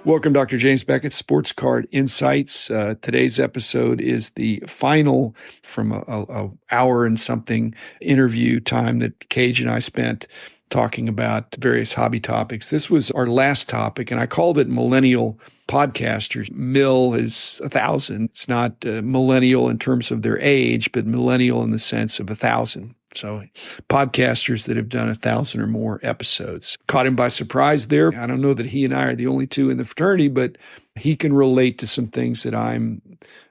Welcome, Dr. James Beckett, Sports Card Insights. Today's episode is the final from a hour and something interview time that Cage and I spent talking about various hobby topics. This was our last topic, and I called it Millennial Podcasters. Mill is 1,000. It's not millennial in terms of their age, but millennial in the sense of 1,000. So podcasters that have done 1,000 or more episodes. Caught him by surprise there. I don't know that he and I are the only two in the fraternity, but he can relate to some things that I'm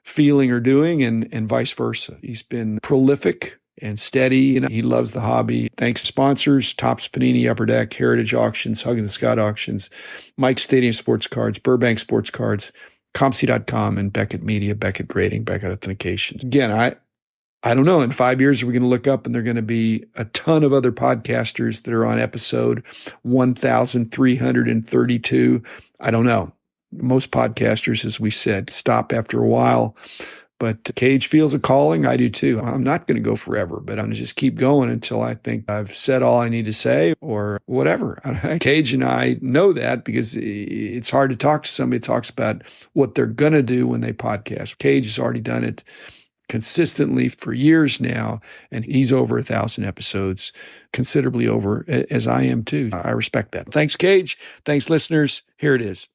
feeling or doing and vice versa. He's been prolific and steady, and he loves the hobby. Thanks to sponsors, Topps Panini, Upper Deck, Heritage Auctions, Huggins Scott Auctions, Mike Stadium Sports Cards, Burbank Sports Cards, ComC.com, and Beckett Media, Beckett Rating, Beckett Authentication. Again, I don't know. In 5 years, we're going to look up and there are going to be a ton of other podcasters that are on episode 1,332. I don't know. Most podcasters, as we said, stop after a while. But Cage feels a calling. I do too. I'm not going to go forever, but I'm going to just keep going until I think I've said all I need to say or whatever. Cage and I know that because it's hard to talk to somebody who talks about what they're going to do when they podcast. Cage has already done it consistently for years now, and he's over 1,000 episodes, considerably over, as I am too. I respect that. Thanks, Cage. Thanks, listeners. Here it is.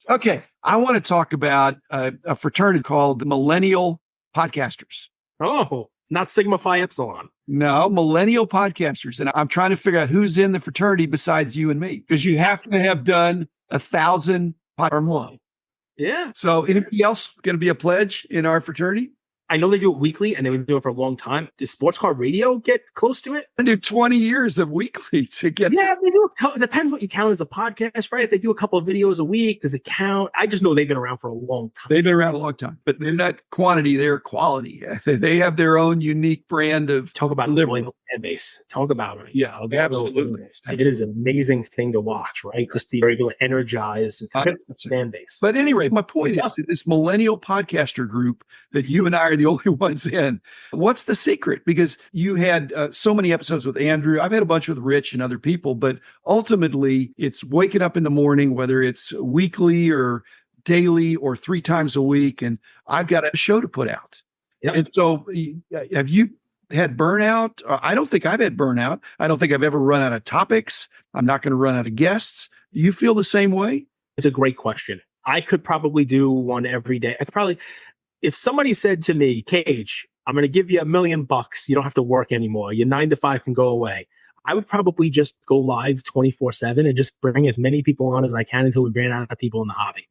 Okay, I want to talk about a fraternity called the Millennial Podcasters. Oh, not Sigma Phi Epsilon. No, Millennial Podcasters. And I'm trying to figure out who's in the fraternity besides you and me, because you have to have done 1,000 or more. Yeah. So anybody else going to be a pledge in our fraternity? I know they do it weekly and they've been doing it for a long time. Does Sports Card Radio get close to it? I do 20 years of weekly to get. Yeah, they do. It depends what you count as a podcast, right? If they do a couple of videos a week, does it count? I just know they've been around for a long time. They've been around a long time, but they're not quantity, they're quality. They have their own unique brand of talk about loyal fan base. Talk about it. Yeah, absolutely. It is an amazing thing to watch, right? Just be able to energize fan base. But anyway, my point is this Millennial Podcaster group that you and I are the only ones in. What's the secret? Because you had so many episodes with Andrew. I've had a bunch with Rich and other people, but ultimately it's waking up in the morning, whether it's weekly or daily or 3 times a week, and I've got a show to put out. Yep. And so have you had burnout? I don't think I've had burnout. I don't think I've ever run out of topics. I'm not going to run out of guests. Do you feel the same way? It's a great question. I could probably do one every day. If somebody said to me, Cage, I'm going to give you $1 million. You don't have to work anymore. Your 9 to 5 can go away. I would probably just go live 24/7 and just bring as many people on as I can until we ran out of people in the hobby.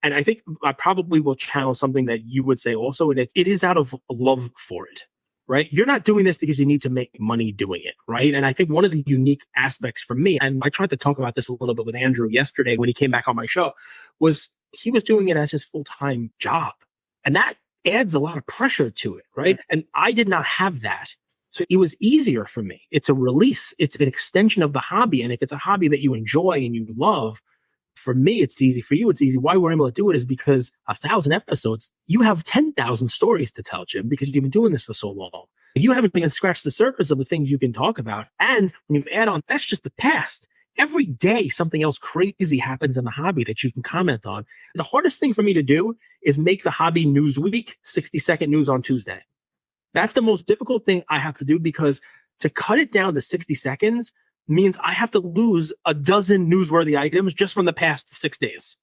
And I think I probably will channel something that you would say also, and it is out of love for it, right? You're not doing this because you need to make money doing it, right? And I think one of the unique aspects for me, and I tried to talk about this a little bit with Andrew yesterday when he came back on my show, was he was doing it as his full-time job. And that adds a lot of pressure to it, right? And I did not have that. So it was easier for me. It's a release. It's an extension of the hobby. And if it's a hobby that you enjoy and you love, for me, it's easy. For you, it's easy. Why we're able to do it is because 1,000 episodes, you have 10,000 stories to tell, Jim, because you've been doing this for so long. You haven't even scratched the surface of the things you can talk about. And when you add on, that's just the past. Every day, something else crazy happens in the hobby that you can comment on. The hardest thing for me to do is make the hobby news week 60-second news on Tuesday. That's the most difficult thing I have to do, because to cut it down to 60 seconds means I have to lose a dozen newsworthy items just from the past 6 days.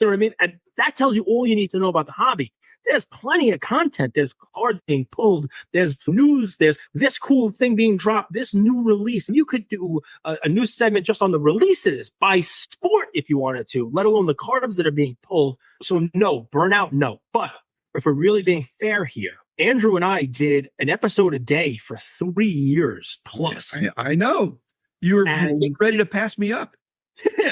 You know what I mean? And that tells you all you need to know about the hobby. There's plenty of content. There's cards being pulled. There's news. There's this cool thing being dropped, this new release. You could do a new segment just on the releases by sport if you wanted to, let alone the cards that are being pulled. So no, burnout, no. But if we're really being fair here, Andrew and I did an episode a day for 3 years plus. I know. You were ready to pass me up.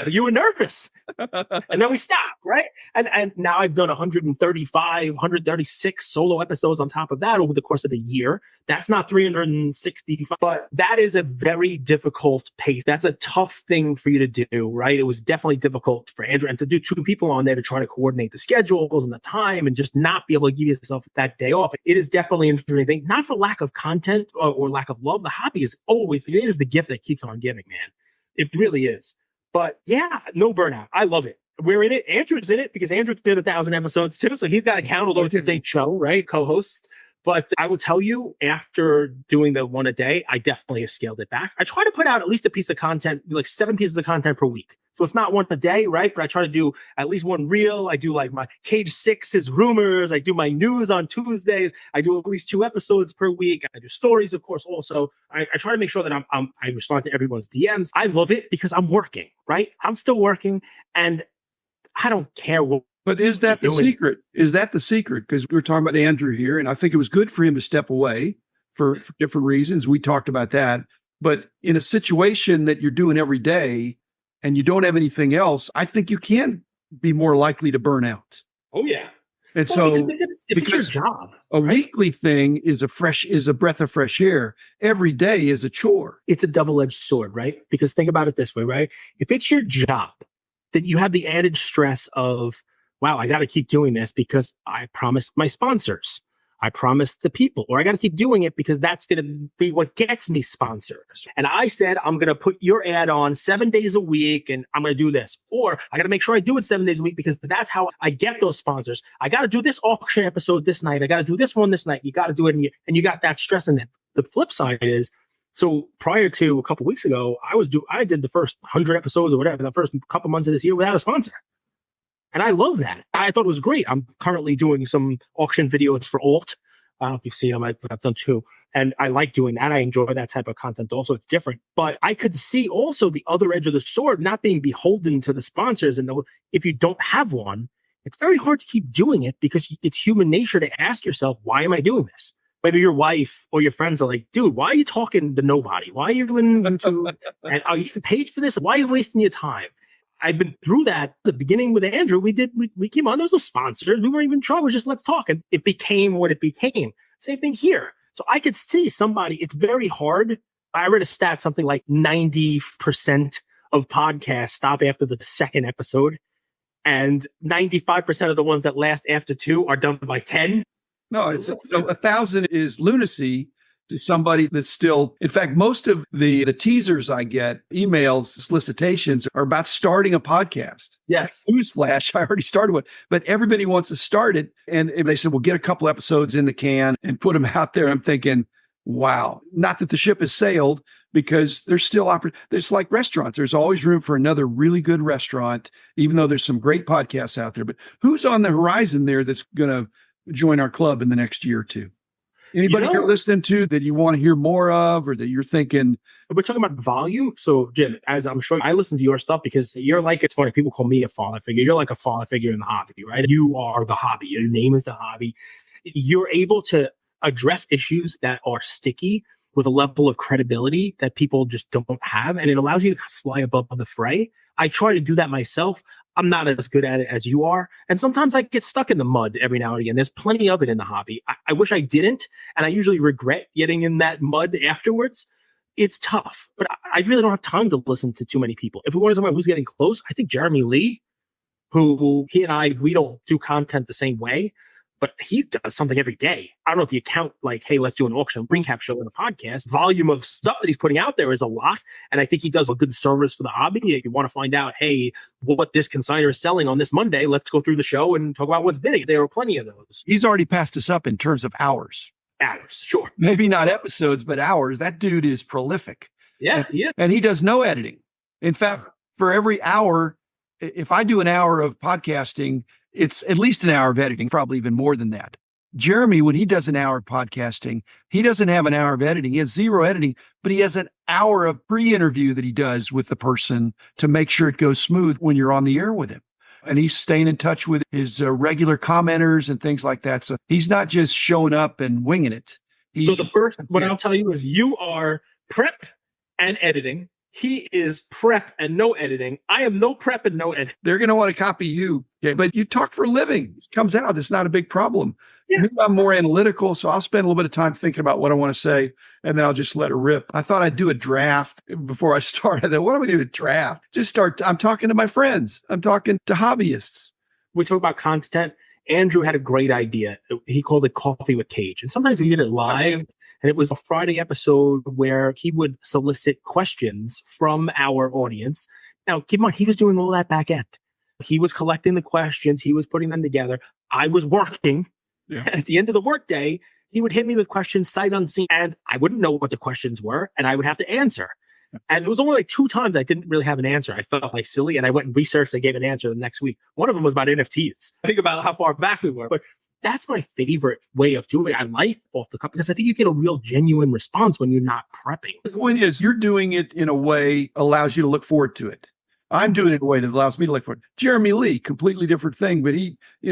You were nervous. And then we stopped, right? And now I've done 135, 136 solo episodes on top of that over the course of a year. That's not 365, but that is a very difficult pace. That's a tough thing for you to do, right? It was definitely difficult for Andrew, and to do 2 people on there to try to coordinate the schedules and the time and just not be able to give yourself that day off. It is definitely an interesting thing, not for lack of content or lack of love. The hobby is always, it is the gift that keeps on giving, man. It really is. But yeah, no burnout. I love it. We're in it. Andrew's in it because Andrew did 1,000 episodes too. So he's got a count, although it's a big show, right? Co-hosts. But I will tell you, after doing the one a day, I definitely have scaled it back. I try to put out at least a piece of content, like 7 pieces of content per week. So it's not one a day, right? But I try to do at least one reel. I do like my Cage 6's rumors. I do my news on Tuesdays. I do at least 2 episodes per week. I do stories, of course, also. I try to make sure that I respond to everyone's DMs. I love it because I'm working, right? I'm still working and I don't care what. But is that the secret? Is that the secret? Because we were talking about Andrew here, and I think it was good for him to step away for different reasons. We talked about that. But in a situation that you're doing every day and you don't have anything else, I think you can be more likely to burn out. Oh, yeah. And so it's your job. A weekly thing is a breath of fresh air. Every day is a chore. It's a double-edged sword, right? Because think about it this way, right? If it's your job, then you have the added stress of, wow, I got to keep doing this because I promised my sponsors. I promised the people, or I got to keep doing it because that's going to be what gets me sponsors. And I said, I'm going to put your ad on 7 days a week and I'm going to do this. Or I got to make sure I do it 7 days a week because that's how I get those sponsors. I got to do this auction episode this night. I got to do this one this night. You got to do it. And you got that stress in it. The flip side is, so prior to a couple of weeks ago, I did the first 100 episodes or whatever, the first couple months of this year without a sponsor. And I love that. I thought it was great. I'm currently doing some auction videos for Alt. I don't know if you've seen them. I've done 2. And I like doing that. I enjoy that type of content also. It's different. But I could see also the other edge of the sword, not being beholden to the sponsors. And if you don't have one, it's very hard to keep doing it because it's human nature to ask yourself, why am I doing this? Maybe your wife or your friends are like, dude, why are you talking to nobody? Why are you and are you getting paid for this? Why are you wasting your time? I've been through that at the beginning with Andrew. We came on, there was no sponsors. We weren't even trying. We were just, let's talk. And it became what it became. Same thing here. So I could see somebody, it's very hard. I read a stat, something like 90% of podcasts stop after the second episode. And 95% of the ones that last after 2 are done by 10. No, so 1,000 is lunacy to somebody that's still, in fact, most of the teasers I get, emails, solicitations are about starting a podcast. Yes. Newsflash, I already started one, but everybody wants to start it. And they said, well, get a couple episodes in the can and put them out there. I'm thinking, wow, not that the ship has sailed, because there's still there's like restaurants. There's always room for another really good restaurant, even though there's some great podcasts out there. But who's on the horizon there that's going to join our club in the next year or 2? Anybody you're listening to that you want to hear more of, or that you're thinking? We're talking about volume. So, Jim, as I'm sure I listen to your stuff because you're like, it's funny, people call me a father figure. You're like a father figure in the hobby, right? You are the hobby. Your name is the hobby. You're able to address issues that are sticky with a level of credibility that people just don't have. And it allows you to fly above the fray. I try to do that myself. I'm not as good at it as you are. And sometimes I get stuck in the mud every now and again. There's plenty of it in the hobby. I wish I didn't. And I usually regret getting in that mud afterwards. It's tough, but I really don't have time to listen to too many people. If we want to talk about who's getting close, I think Jeremy Lee, who he and I, we don't do content the same way, but he does something every day. I don't know if you count like, hey, let's do an auction recap show in a podcast. Volume of stuff that he's putting out there is a lot. And I think he does a good service for the hobby. If you want to find out, hey, what this consignor is selling on this Monday, let's go through the show and talk about what's bidding. There are plenty of those. He's already passed us up in terms of hours. Hours, sure. Maybe not episodes, but hours. That dude is prolific. Yeah, yeah. And he does no editing. In fact, for every hour, if I do an hour of podcasting, it's at least an hour of editing, probably even more than that. Jeremy, when he does an hour of podcasting, he doesn't have an hour of editing. He has 0 editing, but he has an hour of pre-interview that he does with the person to make sure it goes smooth when you're on the air with him. And he's staying in touch with his regular commenters and things like that. So he's not just showing up and winging it. So the first, what I'll tell you is you are prep and editing. He is prep and no editing. I am no prep and no editing. They're going to want to copy you. Okay, but you talk for a living. It comes out. It's not a big problem. Yeah. I'm more analytical, so I'll spend a little bit of time thinking about what I want to say, and then I'll just let it rip. I thought I'd do a draft before I started. What am I going to do? A draft? Just start. I'm talking to my friends. I'm talking to hobbyists. We talk about content. Andrew had a great idea. He called it Coffee with Cage. And sometimes we did it live. And it was a Friday episode where he would solicit questions from our audience. Now, keep in mind, he was doing all that back end. He was collecting the questions. He was putting them together. I was working. Yeah. And at the end of the workday, he would hit me with questions sight unseen, and I wouldn't know what the questions were, and I would have to answer. And it was only like 2 times I didn't really have an answer. I felt like silly, and I went and researched. I gave an answer the next week. One of them was about NFTs. Think about how far back we were. But that's my favorite way of doing it. I like off the cuff because I think you get a real genuine response when you're not prepping. The point is, you're doing it in a way allows you to look forward to it. I'm doing it in a way that allows me to look forward. Jeremy Lee, completely different thing, but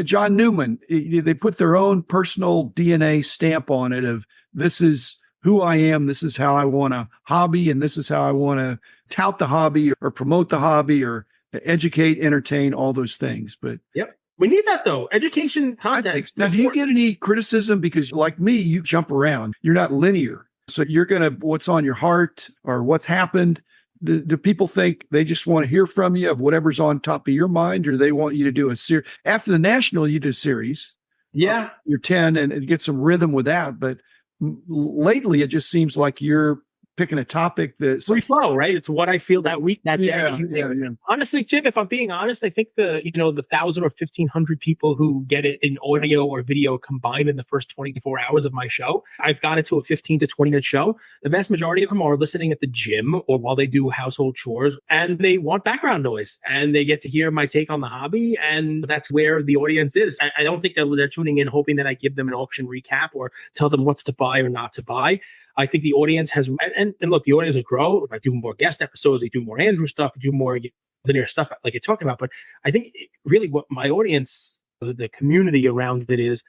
John Newman, they put their own personal DNA stamp on it of this is who I am, this is how I want a hobby, and this is how I want to tout the hobby or promote the hobby or educate, entertain, all those things. But yep. We need that though. Education content. Now, do you get any criticism? Because like me, you jump around. You're not linear. So you're going to, what's on your heart or what's happened. Do people think they just want to hear from you of whatever's on top of your mind, or they want you to do a series? After the national, you do a series. Yeah. You're 10 and get some rhythm with that. But lately, it just seems like you're picking a topic that's free flow, right? It's what I feel that week, that day. Yeah. Honestly, Jim, if I'm being honest, I think the 1,000 or 1,500 people who get it in audio or video combined in the first 24 hours of my show, I've got it to a 15 to 20-minute show. The vast majority of them are listening at the gym or while they do household chores, and they want background noise, and they get to hear my take on the hobby, and that's where the audience is. I don't think that they're tuning in hoping that I give them an auction recap or tell them what's to buy or not to buy. I think the audience has, and look, the audience will grow. I do more guest episodes, I do more Andrew stuff, I do more linear stuff like you're talking about. But I think really what my audience, the community around it is,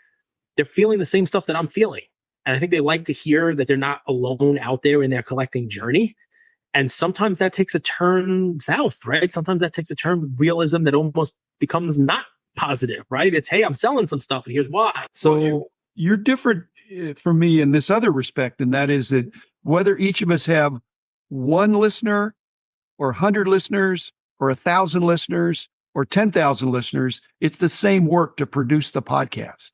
they're feeling the same stuff that I'm feeling. And I think they like to hear that they're not alone out there in their collecting journey. And sometimes that takes a turn south, right? Sometimes that takes a turn with realism that almost becomes not positive, right? It's, hey, I'm selling some stuff and here's why. So you're different from me in this other respect, and that is that whether each of us have 1 listener or 100 listeners or 1,000 listeners or 10,000 listeners, it's the same work to produce the podcast.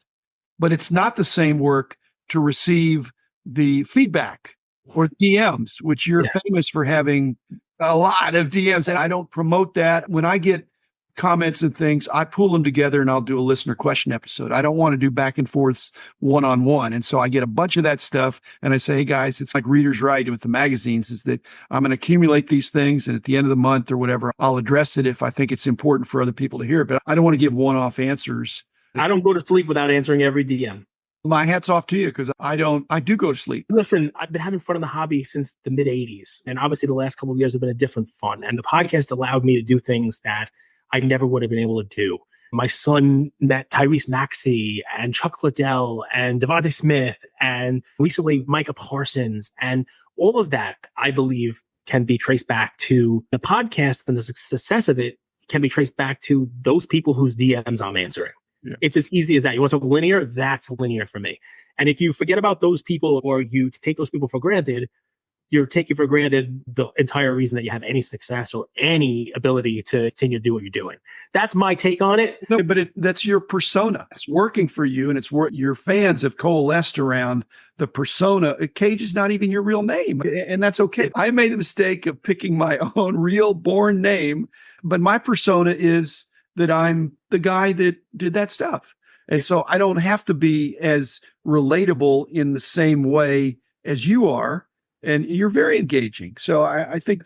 But it's not the same work to receive the feedback or DMs, which you're famous for having a lot of DMs. And I don't promote that. When I get comments and things, I pull them together and I'll do a listener question episode. I don't want to do back and forths one-on-one. And so I get a bunch of that stuff and I say, hey guys, it's like Reader's Right with the magazines, is that I'm going to accumulate these things, and at the end of the month or whatever, I'll address it if I think it's important for other people to hear it. But I don't want to give one-off answers. I don't go to sleep without answering every DM. My hat's off to you, because I do go to sleep. Listen, I've been having fun in the hobby since the mid 80s. And obviously the last couple of years have been a different fun. And the podcast allowed me to do things that I never would have been able to do. My son met Tyrese Maxey and Chuck Liddell and Devontae Smith and recently Micah Parsons. And all of that, I believe, can be traced back to the podcast, and the success of it can be traced back to those people whose DMs I'm answering. Yeah. It's as easy as that. You want to talk linear? That's linear for me. And if you forget about those people or you take those people for granted, you're taking for granted the entire reason that you have any success or any ability to continue to do what you're doing. That's my take on it. No, but that's your persona. It's working for you, and it's what your fans have coalesced around the persona. Cage is not even your real name, and that's okay. I made the mistake of picking my own real born name, but my persona is that I'm the guy that did that stuff. And so I don't have to be as relatable in the same way as you are. And you're very engaging. So I think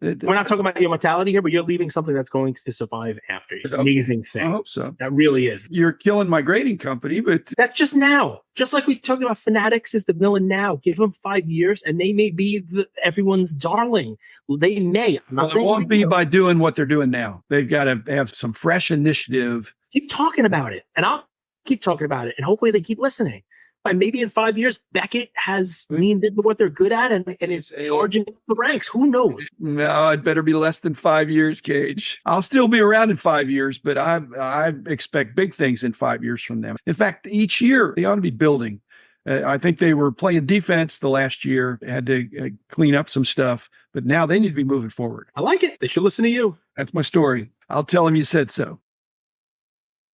we're not talking about your mortality here, but you're leaving something that's going to survive after you. Amazing thing. I hope so. That really is. You're killing my grading company, but that's just now. Just like we talked about, Fanatics is the villain now. Give them 5 years, and they may be everyone's darling. They may. I'm not saying it won't be by doing what they're doing now. They've got to have some fresh initiative. Keep talking about it, and I'll keep talking about it, and hopefully they keep listening. And maybe in 5 years, Beckett has leaned into what they're good at and is charging the ranks. Who knows? No, it better be less than 5 years, Cage. I'll still be around in 5 years, but I expect big things in 5 years from them. In fact, each year they ought to be building. I think they were playing defense the last year, had to clean up some stuff, but now they need to be moving forward. I like it. They should listen to you. That's my story. I'll tell them you said so.